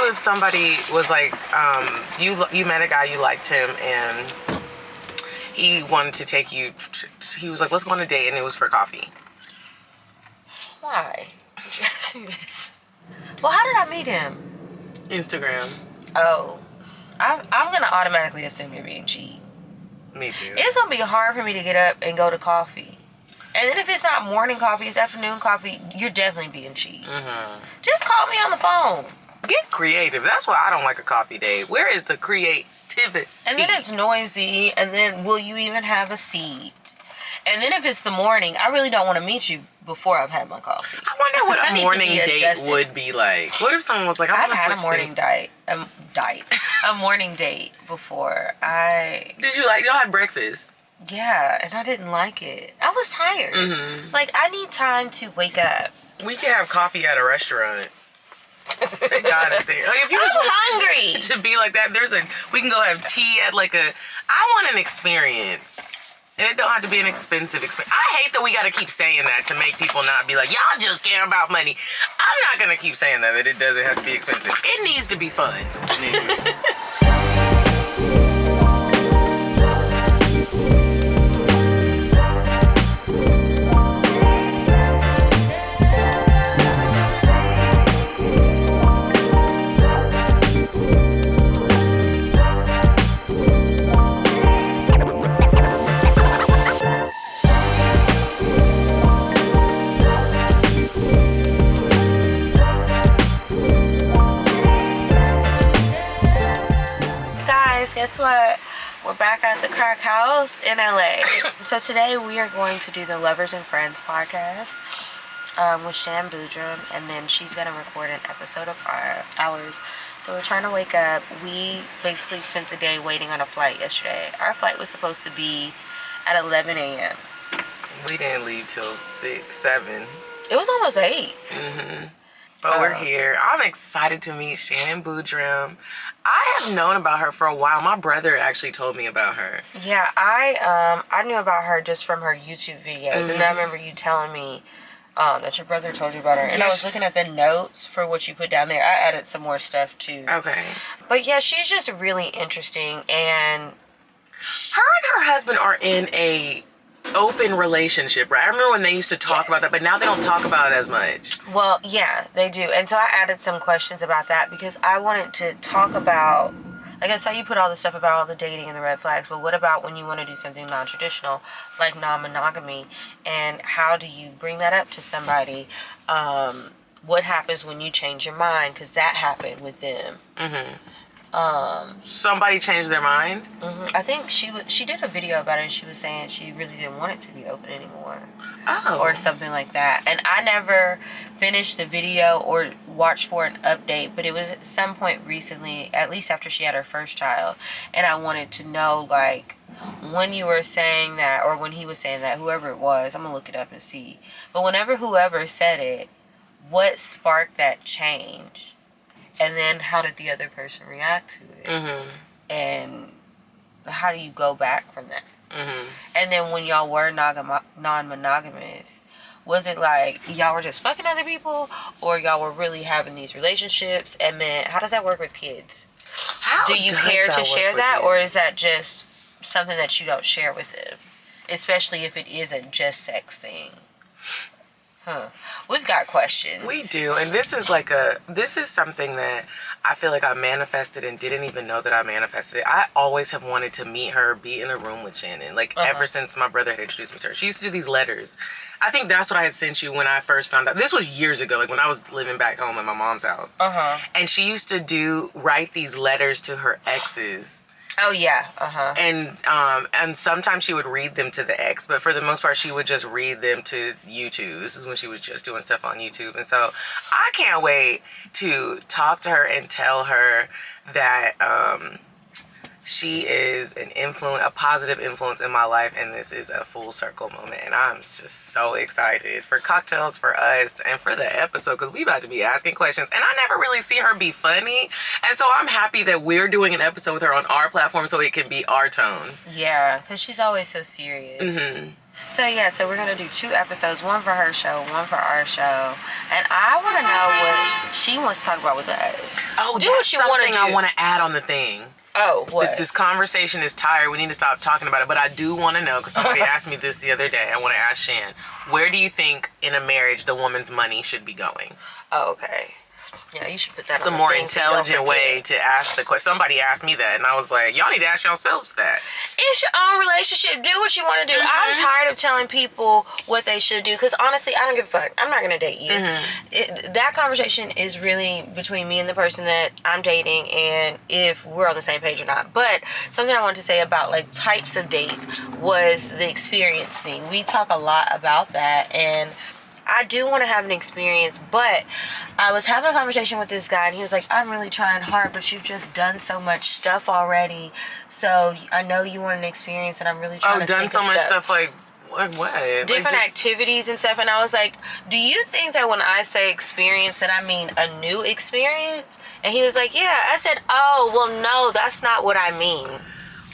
feel if somebody was like, you met a guy, you liked him, and he wanted to take you, he was like, let's go on a date, and it was for coffee. Why did you ask me this? Well, how did I meet him? Instagram. Oh. I'm going to automatically assume you're being cheap. Me too. It's going to be hard for me to get up and go to coffee. And then if it's not morning coffee, it's afternoon coffee, you're definitely being cheap. Just call me on the phone. Get creative. That's why I don't like a coffee date. Where is the creativity? And then it's noisy, and then will you even have a seat? And then if it's the morning, I really don't want to meet you before I've had my coffee. I wonder what a morning date would be like. What if someone was like, I want to switch things? I've had a morning date before. Did you like, y'all had breakfast? Yeah, and I didn't like it. I was tired. Like, I need time to wake up. We can have coffee at a restaurant. They got it there. Like, if you I'm just hungry to be like that, we can go have tea at like I want an experience. And it don't have to be an expensive experience. I hate that we got to keep saying that to make people not be like, y'all just care about money. I'm not going to keep saying that it doesn't have to be expensive. It needs to be fun. Guess what? We're back at the Crack House in LA. So today we are going to do the Lovers and Friends podcast with Shan Boodram, and then she's going to record an episode of ours. So we're trying to wake up. We basically spent the day waiting on a flight yesterday. Our flight was supposed to be at 11 a.m. We didn't leave till 6, 7. It was almost 8. But we're here. I'm excited to meet Shan Boodram. I have known about her for a while. My brother actually told me about her. Yeah, I knew about her just from her YouTube videos. And I remember you telling me that your brother told you about her. And I was looking at the notes for what you put down there. I added some more stuff too. Okay. But yeah, she's just really interesting. And her husband are in a open relationship, right? I remember when they used to talk about that, but now they don't talk about it as much. Well, yeah, they do. And so I added some questions about that because I wanted to talk about, I guess how you put all the stuff about all the dating and the red flags, but what about when you want to do something non-traditional, like non-monogamy, and how do you bring that up to somebody? What happens when you change your mind? Because that happened with them. Somebody changed their mind? I think she did a video about it, and she was saying she really didn't want it to be open anymore. Oh. Or something like that. And I never finished the video or watched for an update, but it was at some point recently, at least after she had her first child, and I wanted to know, like, when you were saying that, or when he was saying that, whoever it was, I'm gonna look it up and see. But whoever said it, what sparked that change? And then how did the other person react to it? And how do you go back from that? And then when y'all were non-monogamous, was it like y'all were just fucking other people, or y'all were really having these relationships? And then how does that work with kids? Do you care to share that, or is that just something that you don't share with them? Especially if it is a just sex thing. We've got questions. We do, and this is something that I feel like I manifested and didn't even know that I manifested it. I always have wanted to meet her, be in a room with Shannon, like ever since my brother had introduced me to her. She used to do these letters. I think that's what I had sent you when I first found out. This was years ago, like when I was living back home at my mom's house. And she used to write these letters to her exes. Oh, yeah. And sometimes she would read them to the ex, but for the most part, she would just read them to YouTube. This is when she was just doing stuff on YouTube. And so I can't wait to talk to her and tell her that she is a positive influence in my life, and this is a full circle moment. And I'm just so excited for Cocktails, for us, and for the episode, because we about to be asking questions. And I never really see her be funny, and so I'm happy that we're doing an episode with her on our platform so it can be our tone. Yeah, because she's always so serious. So yeah, so we're gonna do 2 episodes, one for her show, one for our show, and I want to know what she wants to talk about with us. Oh, do what you want to do. I want to add on the thing. Oh, what? This conversation is tired. We need to stop talking about it. But I do want to know, because somebody asked me this the other day. I want to ask Shan, where do you think in a marriage the woman's money should be going? Oh, okay. Yeah, you should put that It's on a the more thing intelligent way to ask the question. Somebody asked me that, and I was like, y'all need to ask yourselves that. It's your own relationship. Do what you want to do. I'm tired of telling people what they should do, because honestly, I don't give a fuck. I'm not going to date you. That conversation is really between me and the person that I'm dating, and if we're on the same page or not. But something I wanted to say about like types of dates was the experience thing. We talk a lot about that, and I do want to have an experience, but I was having a conversation with this guy, and he was like, I'm really trying hard, but you've just done so much stuff already, so I know you want an experience, and I'm really trying to think of so much stuff like what? Different activities and stuff, and I was like, do you think that when I say experience that I mean a new experience? And he was like, yeah. I said, oh, well, no, that's not what I mean.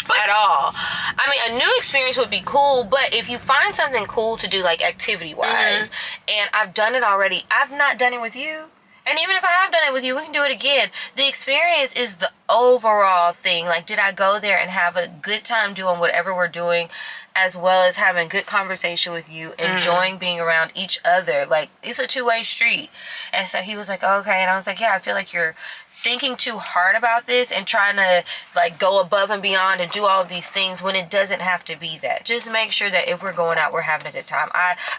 At all. I mean, a new experience would be cool, but if you find something cool to do, like activity-wise, and I've done it already, I've not done it with you. And even if I have done it with you, we can do it again. The experience is the overall thing. Like, did I go there and have a good time doing whatever we're doing, as well as having good conversation with you, enjoying being around each other? Like, it's a two-way street. And so he was like, okay. And I was like, yeah, I feel like you're thinking too hard about this and trying to like go above and beyond and do all of these things when it doesn't have to be that. Just make sure that if we're going out, we're having a good time.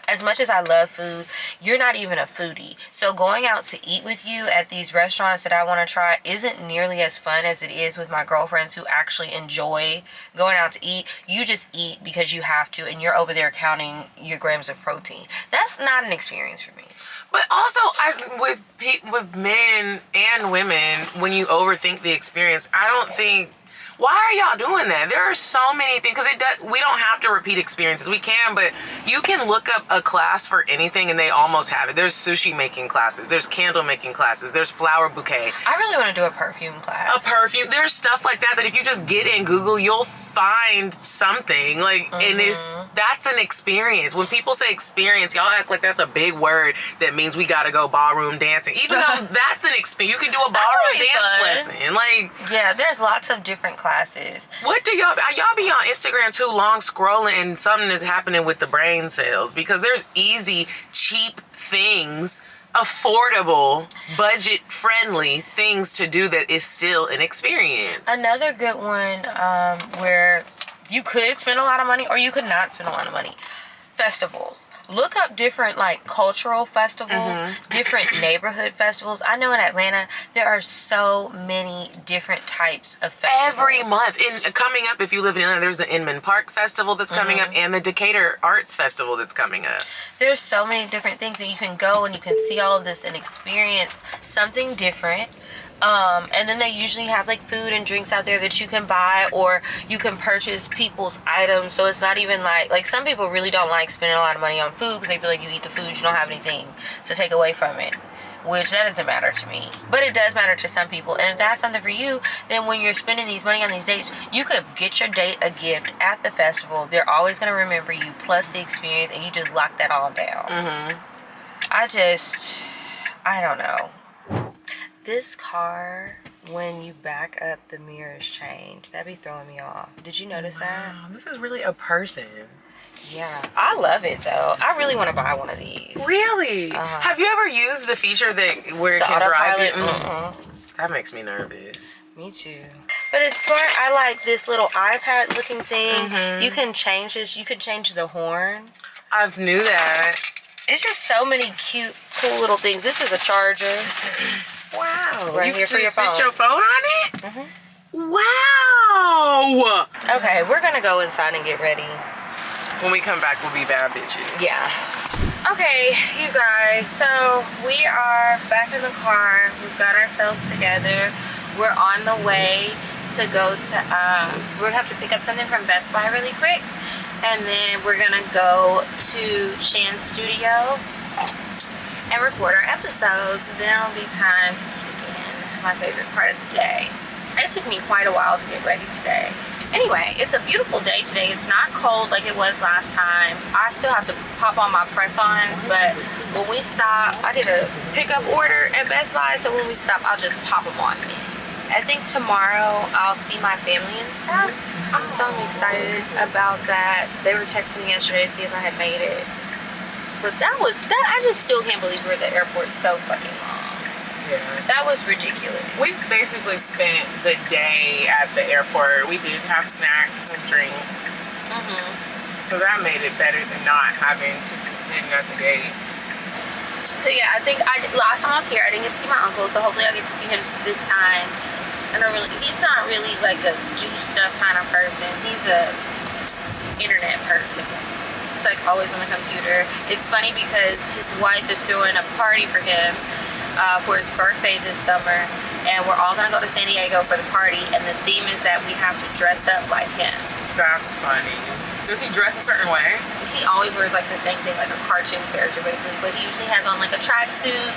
As much as I love food, you're not even a foodie, so going out to eat with you at these restaurants that I want to try isn't nearly as fun as it is with my girlfriends who actually enjoy going out to eat. You just eat because you have to, and you're over there counting your grams of protein. That's not an experience for me. But also, with men and women, when you overthink the experience, I don't think. Why are y'all doing that? There are so many things, because we don't have to repeat experiences. We can, but you can look up a class for anything and they almost have it. There's sushi making classes. There's candle making classes. There's flower bouquet. I really want to do a perfume class. A perfume. There's stuff like that if you just get in Google, you'll find something. Like, and that's an experience. When people say experience, y'all act like that's a big word that means we gotta go ballroom dancing. Even though that's an experience. You can do a ballroom dance lesson. Like, yeah, there's lots of different classes. What do y'all be on Instagram too long scrolling and something is happening with the brain cells? Because there's easy, cheap things, affordable, budget friendly things to do that is still an experience. Another good one where you could spend a lot of money or you could not spend a lot of money. Festivals. Look up different like cultural festivals, different neighborhood festivals. I know in Atlanta there are so many different types of festivals. Every month. Coming up, if you live in Atlanta, there's the Inman Park Festival that's coming up and the Decatur Arts Festival that's coming up. There's so many different things that you can go and you can see all of this and experience something different. And then they usually have like food and drinks out there that you can buy, or you can purchase people's items. So it's not even like some people really don't like spending a lot of money on food because they feel like you eat the food, you don't have anything to take away from it, which that doesn't matter to me, but it does matter to some people. And if that's something for you, then when you're spending these money on these dates, you could get your date a gift at the festival. They're always going to remember you, plus the experience, and you just lock that all down. I don't know. This car, when you back up, the mirrors change. That be throwing me off. Did you notice that? This is really a person. Yeah. I love it, though. I really want to buy one of these. Really? Have you ever used the feature where it can drive you? That makes me nervous. Me too. But it's smart. I like this little iPad looking thing. You can change this. You can change the horn. I knew that. It's just so many cute, cool little things. This is a charger. Wow. Right here for your phone. Sit your phone on it? Wow. Okay, we're going to go inside and get ready. When we come back, we'll be bad bitches. Yeah. Okay, you guys. So we are back in the car. We've got ourselves together. We're on the way to go to, we're going to have to pick up something from Best Buy really quick. And then we're going to go to Shan's studio and record our episodes. Then it'll be time to begin my favorite part of the day. It took me quite a while to get ready today. Anyway, it's a beautiful day today. It's not cold like it was last time. I still have to pop on my press-ons, but when we stop, I did a pickup order at Best Buy, so when we stop, I'll just pop them on in. I think tomorrow I'll see my family and stuff, so I'm excited about that. They were texting me yesterday to see if I had made it, but I just still can't believe we're at the airport so fucking long. Yeah, that was ridiculous. We basically spent the day at the airport. We did have snacks and drinks. So that made it better than not having to be sitting at the gate. So yeah, I think last time I was here, I didn't get to see my uncle, so hopefully I get to see him this time. And he's not really like a juice stuff kind of person. He's a internet person. He's like always on the computer. It's funny because his wife is throwing a party for him for his birthday this summer, and we're all gonna go to San Diego for the party, and the theme is that we have to dress up like him. That's funny. Does he dress a certain way? He always wears like the same thing, like a cartoon character basically, but he usually has on like a tracksuit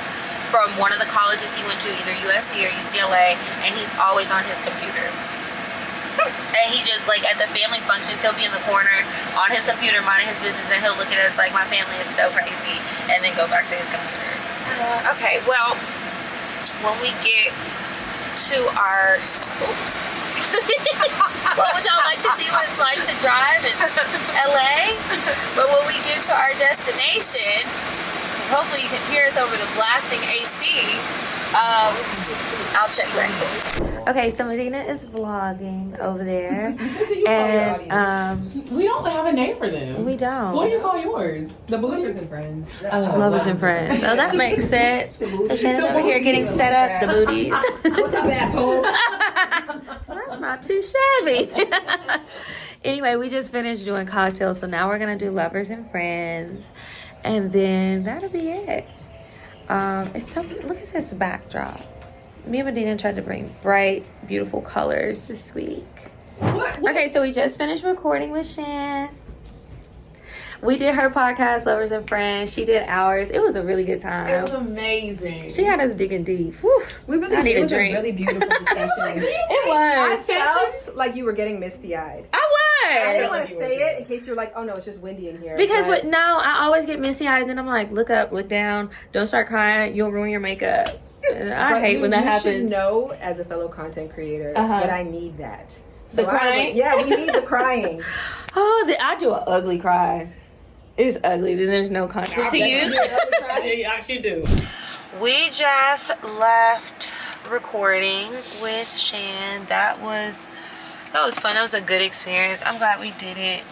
from one of the colleges he went to, either USC or UCLA, and he's always on his computer. And he just, like, at the family functions, he'll be in the corner on his computer minding his business, and he'll look at us like, my family is so crazy, and then go back to his computer. Okay, well, when we get to our school, what would y'all like to see what it's like to drive in LA? But when we get to our destination, because hopefully you can hear us over the blasting AC, I'll check back in. Okay, so Medina is vlogging over there. And we don't have a name for them. We don't. What do you call yours? The Lovers and Friends. Lovers and Friends. Oh, that makes sense. So Shannon's over here getting set up, the booties. What's up, assholes? That's not too shabby. Anyway, we just finished doing cocktails, so now we're gonna do Lovers and Friends, and then that'll be it. It's so, look at this backdrop. Me and Medina tried to bring bright, beautiful colors this week. What? Okay, so we just finished recording with Shan. We did her podcast, Lovers and Friends. She did ours. It was a really good time. It was amazing. She had us digging deep. Whew. We really I need it a was drink. a really beautiful discussion. It was. I felt like you were getting misty-eyed. I was. I didn't want to say it in case you're like, oh no, it's just windy in here. Because I always get misty-eyed, and then I'm like, look up, look down, don't start crying, you'll ruin your makeup. I hate when that happens. You should know, as a fellow content creator, that I need that. So the crying? We need the crying. I do an ugly cry. It's ugly, then there's no content to use. You actually do. We just left recording with Shan. That was fun. That was a good experience. I'm glad we did it.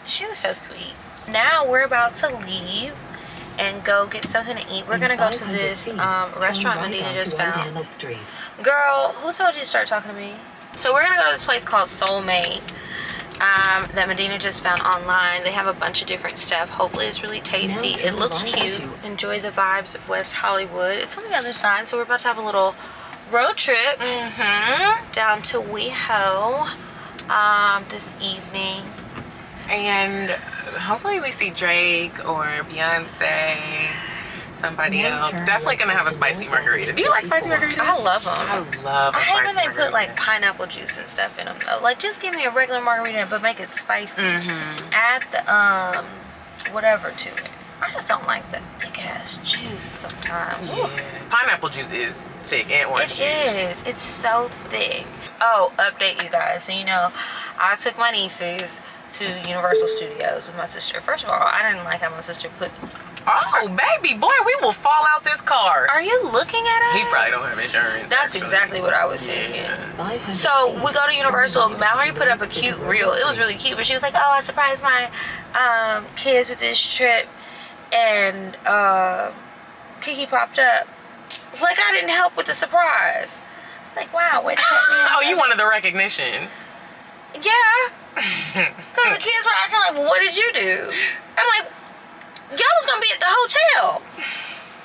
She was so sweet. Now we're about to leave and go get something to eat. We're gonna go to this restaurant Medina just found. Girl, who told you to start talking to me? So we're gonna go to this place called Soulmate that Medina just found online. They have a bunch of different stuff. Hopefully it's really tasty. It looks cute. Enjoy the vibes of West Hollywood. It's on the other side, so we're about to have a little road trip down to WeHo this evening. And hopefully we see Drake or Beyonce, somebody else. Definitely gonna have a spicy margarita. Do you like spicy margaritas? I love them. I love a spicy margarita. I hate when they put like pineapple juice and stuff in them though. Like just give me a regular margarita but make it spicy. Add the whatever to it. I just don't like the thick ass juice sometimes. Yeah. Pineapple juice is thick and orange juice. It is. It's so thick. Oh, update you guys. So you know, I took my nieces to Universal Studios with my sister. First of all, I didn't like how my sister put... Oh, baby boy, we will fall out this car. Are you looking at us? He probably don't have insurance. That's exactly what I was thinking. So we go to Universal. Mallory put up a cute reel. It was really cute, but she was like, oh, I surprised my kids with this trip. And Kiki popped up. Like, I didn't help with the surprise. I was like, wow, wait. Oh, you wanted the recognition. Yeah. Because the kids were acting like, well, what did you do? I'm like, y'all was going to be at the hotel.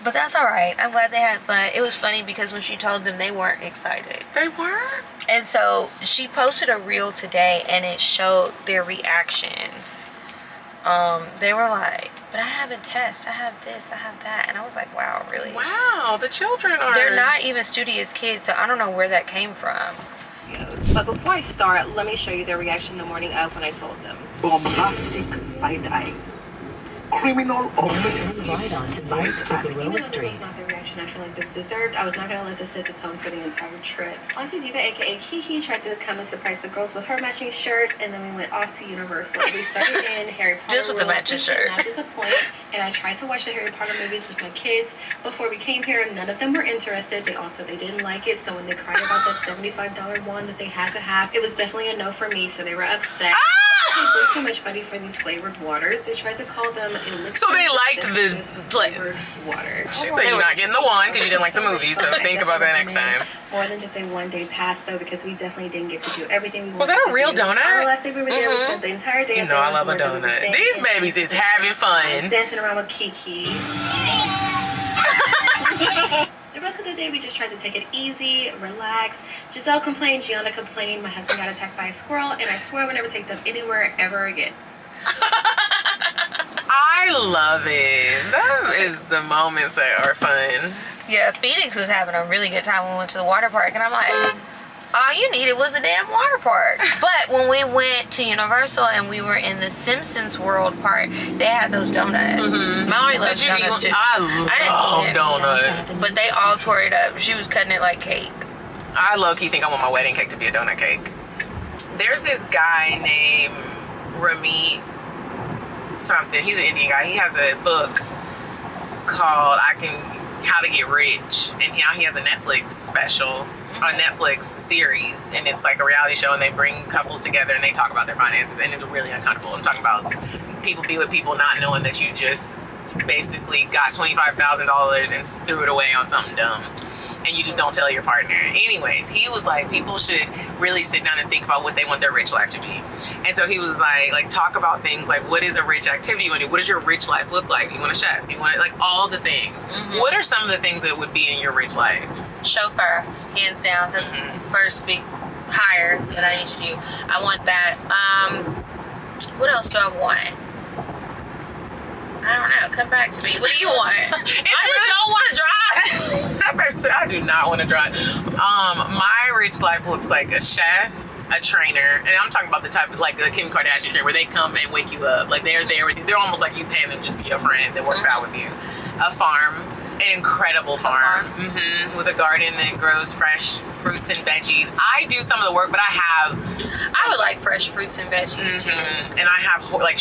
But that's all right. I'm glad they had fun. It was funny because when she told them, they weren't excited. They weren't? And so she posted a reel today and it showed their reactions. They were like, but I have a test. I have this. I have that. And I was like, wow, really? Wow, the children are... They're not even studious kids, so I don't know where that came from. videos. But before I start, let me show you their reaction the morning of when I told them. Bombastic side-eye. Criminal offensive side-eye. Even though this was not the reaction I feel like this deserved, I was not going to let this set the tone for the entire trip. Auntie Diva, aka Kiki, tried to come and surprise the girls with her matching shirts, and then we went off to Universal. We started in Harry Potter just with the matching shirt. Did not disappoint, and I tried to watch the Harry Potter movies with my kids. Before we came here, none of them were interested. They also they didn't like it, so when they cried about that $75 wand that they had to have, it was definitely a no for me, so they were upset. They paid too much money for these flavored waters. They tried to call them elixir. So they liked the flavored water. She said you're not getting the one because you didn't like the movie, so think about that next time. More than just a one-day pass, though, because we definitely didn't get to do everything we wanted to do. Was that a real donut? Our last day we were there, we spent the entire day. You know I love a donut. These babies is having fun. Dancing around with Kiki. The rest of the day, we just tried to take it easy, relax. Giselle complained, Gianna complained, my husband got attacked by a squirrel, and I swear I would never take them anywhere ever again. I love it. That is the moments that are fun. Yeah, Phoenix was having a really good time when we went to the water park, and I'm like, all you needed was the damn water park. But when we went to Universal and we were in the Simpsons World part, they had those donuts. Molly loves donuts too. I love donuts. But they all tore it up. She was cutting it like cake. I low-key think I want my wedding cake to be a donut cake. There's this guy named Ramit something. He's an Indian guy. He has a book called How to Get Rich, and now he has a Netflix special, a Netflix series, and it's like a reality show, and they bring couples together and they talk about their finances, and it's really uncomfortable. I'm talking about people be with people not knowing that you just basically got $25,000 and threw it away on something dumb, and you just don't tell your partner. Anyways, he was like, people should really sit down and think about what they want their rich life to be. And so he was like talk about things like, what is a rich activity you want to do? What does your rich life look like? You want a chef? You want like all the things. What are some of the things that would be in your rich life? Chauffeur, hands down. That's the first big hire that I need to do. I want that. What else do I want? I don't know. Come back to me. What do you want? I just don't want to drive. I do not want to drive. My rich life looks like a chef, a trainer, and I'm talking about the type of, like the Kim Kardashian trainer, where they come and wake you up. Like they're there with you. They're almost like you paying them to just be a friend that works out with you. A farm, an incredible farm, with a garden that grows fresh fruits and veggies. I do some of the work, but I would like fresh fruits and veggies too. And I have like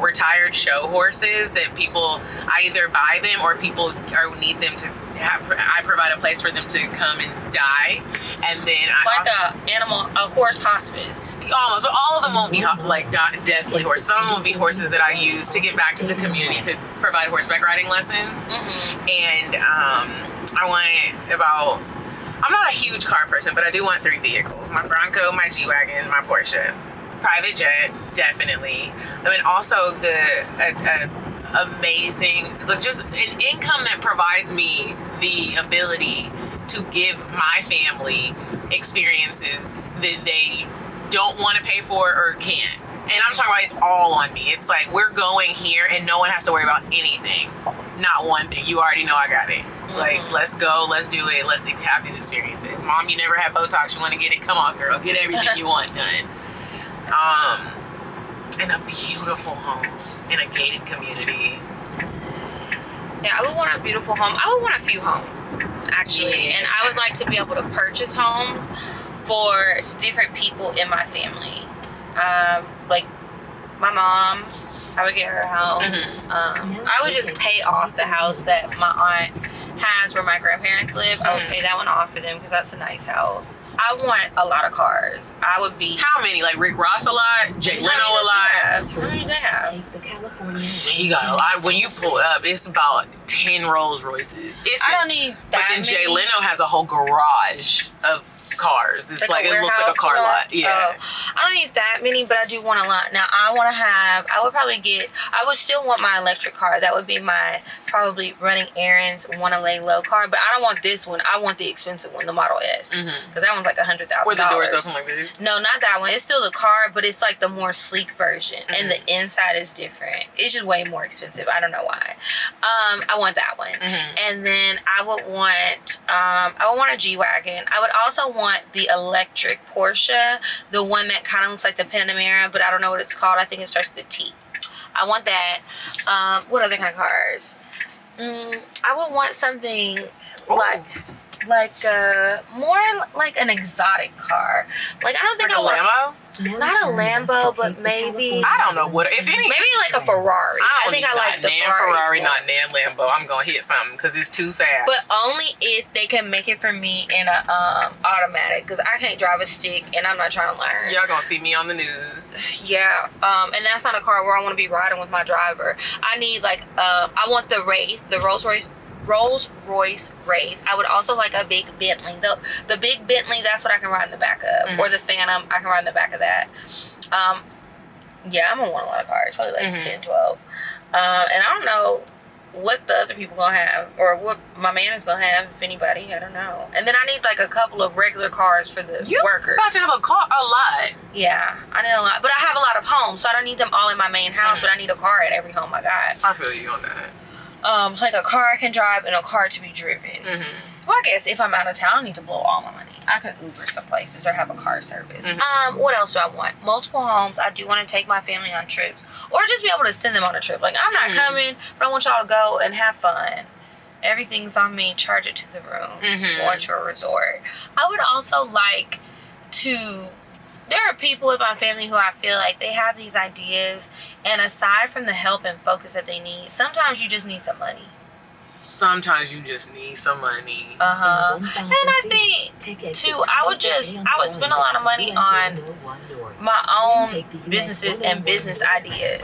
retired show horses that people, I either buy them or people need them to have. I provide a place for them to come and die, and then a horse hospice. Almost, but all of them won't be like deathly horses. Some will be horses that I use to give back to the community to provide horseback riding lessons. And I want I'm not a huge car person, but I do want 3 vehicles: my Bronco, my G-Wagon, my Porsche. Private jet, definitely. I mean, also the amazing, just an income that provides me the ability to give my family experiences that they don't want to pay for or can't. And I'm talking about it's all on me. It's like, we're going here and no one has to worry about anything. Not one thing. You already know I got it. Like, let's go, let's do it, let's have these experiences. Mom, you never had Botox, you want to get it? Come on, girl, get everything you want done. And a beautiful home in a gated community. Yeah, I would want a beautiful home. I would want a few homes, actually. And I would like to be able to purchase homes for different people in my family. Like my mom, I would get her a house. I would just pay off the house that my aunt has where my grandparents live. I would pay that one off for them because that's a nice house. I want a lot of cars. I would be... How many? Like Rick Ross a lot? Jay Leno a lot? How many do they have? He got a lot. When you pull up, it's about 10 Rolls Royces. I don't need that. But then Jay Leno has a whole garage of cars. It's like it looks like a car lot. Yeah. I don't need that many, but I do want a lot. Now I would still want my electric car. That would be my probably running errands, want to lay low car. But I don't want this one. I want the expensive one, the Model S, because that one's like $100,000. Where the doors open like this? No, not that one. It's still the car, but it's like the more sleek version, and the inside is different. It's just way more expensive. I don't know why. I want that one, and then I would want a G-Wagon. I would also want the electric Porsche, the one that kind of looks like the Panamera, but I don't know what it's called. I think it starts with a T. I want that. What other kind of cars? I would want something like more like an exotic car. Like I don't think like I want Lambo. not a Lambo, but maybe I don't know what if any. Maybe like a Ferrari. I think I like the Ferrari, more. not Nan Lambo. I'm gonna hit something because it's too fast. But only if they can make it for me in a automatic, because I can't drive a stick and I'm not trying to learn. Y'all gonna see me on the news. Yeah, and that's not a car where I want to be riding with my driver. I need like I want the Wraith, the Rolls Royce Wraith. I would also like a big Bentley. The big Bentley, that's what I can ride in the back of. Or the Phantom, I can ride in the back of that. Yeah, I'm gonna want a lot of cars, probably like 10, 12. And I don't know what the other people gonna have, or what my man is gonna have, if anybody, I don't know. And then I need like a couple of regular cars for the workers. About to have a lot. Yeah, I need a lot, but I have a lot of homes, so I don't need them all in my main house, but I need a car at every home I got. I feel you on that. Like a car I can drive and a car to be driven. Well, I guess if I'm out of town, I need to blow all my money. I could Uber some places or have a car service. What else do I want? Multiple homes. I do want to take my family on trips, or just be able to send them on a trip. Like, I'm not coming, but I want y'all to go and have fun. Everything's on me. Charge it to the room. Going to a resort. I would also like to... There are people in my family who I feel like they have these ideas, and aside from the help and focus that they need, sometimes you just need some money. Sometimes you just need some money. And I think too, I would spend a lot of money on my own businesses and business ideas.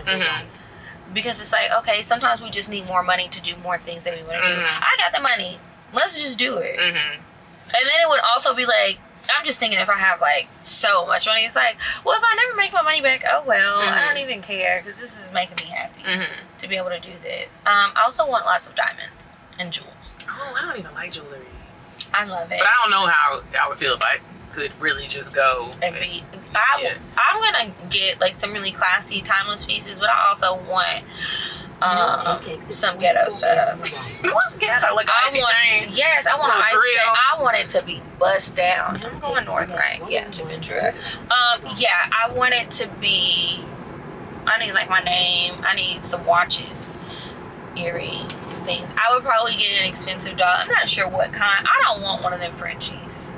Because it's like, okay, sometimes we just need more money to do more things that we want to do. I got the money. Let's just do it. And then it would also be like, I'm just thinking if I have like so much money, it's like, well, if I never make my money back, oh well, I don't even care, because this is making me happy to be able to do this. I also want lots of diamonds and jewels. Oh, I don't even like jewelry. I love it. But I don't know how I would feel if I could really just go and be. I'm gonna get like some really classy, timeless pieces, but I also want some ghetto stuff. What's ghetto? Like icy chain? Yes, I want an icy chain. I want it to be bust down. I'm going north, right? Yeah, to Ventura. Yeah, I want it to be. I need like my name. I need some watches, earrings, things. I would probably get an expensive dog. I'm not sure what kind. I don't want one of them Frenchies.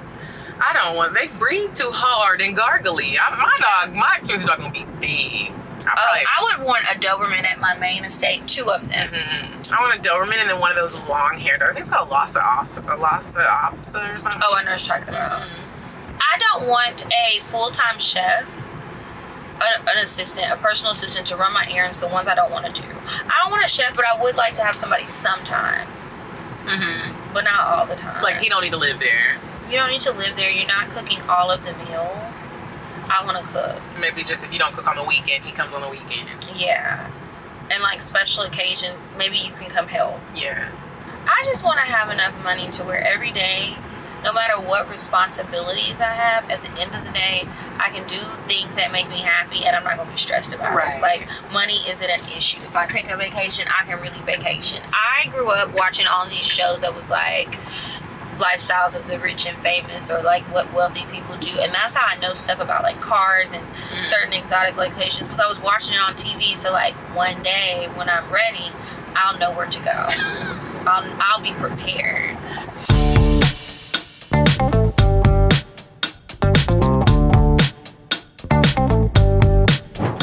I don't want. They breathe too hard and gargly. My expensive dog gonna be big. I would want a Doberman at my main estate, 2 of them. I want a Doberman and then one of those long-haired. I think it's called Lhasa Apso or something. Oh, I know what you're talking about. I don't want a full-time chef, an assistant, a personal assistant to run my errands, the ones I don't want to do. I don't want a chef, but I would like to have somebody sometimes. But not all the time. Like, he don't need to live there. You don't need to live there. You're not cooking all of the meals. I want to cook. Maybe just if you don't cook on the weekend, he comes on the weekend. Yeah. And like special occasions, maybe you can come help. Yeah. I just want to have enough money to where every day, no matter what responsibilities I have, at the end of the day, I can do things that make me happy and I'm not going to be stressed about it. Like, money isn't an issue. If I take a vacation, I can really vacation. I grew up watching all these shows that was like lifestyles of the rich and famous, or like what wealthy people do, and that's how I know stuff about like cars and certain exotic locations, because I was watching it on TV. So like one day when I'm ready, I'll know where to go. I'll be prepared.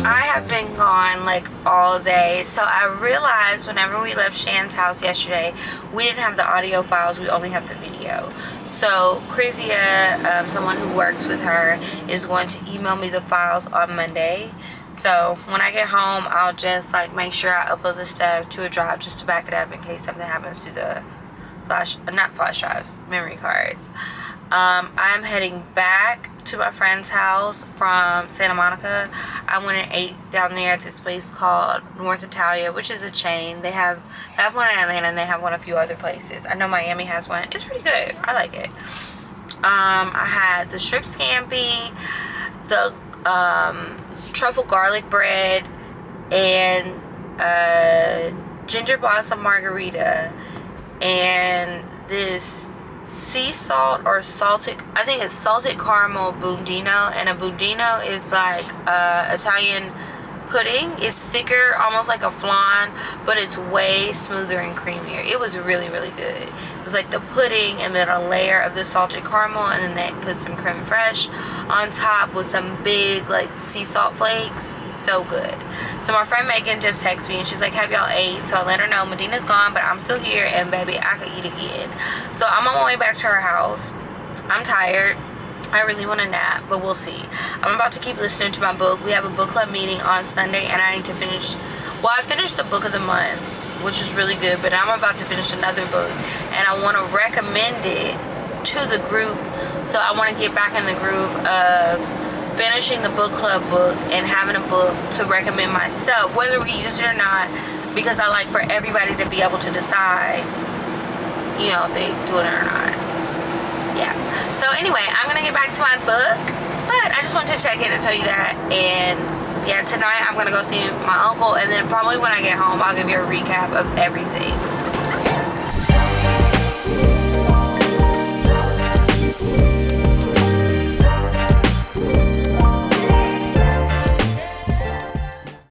I have been gone like all day, so I realized whenever we left Shan's house yesterday, we didn't have the audio files, we only have the video. So Crazia, someone who works with her, is going to email me the files on Monday. So when I get home, I'll just like make sure I upload the stuff to a drive just to back it up in case something happens to the not flash drives, memory cards. I'm heading back to my friend's house from Santa Monica. I went and ate down there at this place called North Italia, which is a chain. They have one in Atlanta and they have one a few other places. I know Miami has one. It's pretty good. I like it. I had the shrimp scampi, the truffle garlic bread, and ginger blossom margarita, and this sea salt or salted, I think it's salted caramel budino, and a budino is like Italian pudding. It's thicker, almost like a flan, but it's way smoother and creamier. It was really, really good. It was like the pudding and then a layer of the salted caramel, and then they put some creme fraiche on top with some big like sea salt flakes. So good. So my friend Megan just texted me and she's like, have y'all ate? So I let her know Medina's gone, but I'm still here, and baby, I could eat again. So I'm on my way back to her house. I'm tired. I really want a nap, but we'll see. I'm about to keep listening to my book. We have a book club meeting on Sunday, and I need to finish, well, I finished the book of the month, which was really good, but I'm about to finish another book, and I want to recommend it to the group. So I want to get back in the groove of finishing the book club book and having a book to recommend myself, whether we use it or not, because I like for everybody to be able to decide, you know, if they do it or not. Yeah. So anyway, I'm gonna get back to my book, but I just wanted to check in and tell you that. And yeah, tonight I'm gonna go see my uncle, and then probably when I get home I'll give you a recap of everything.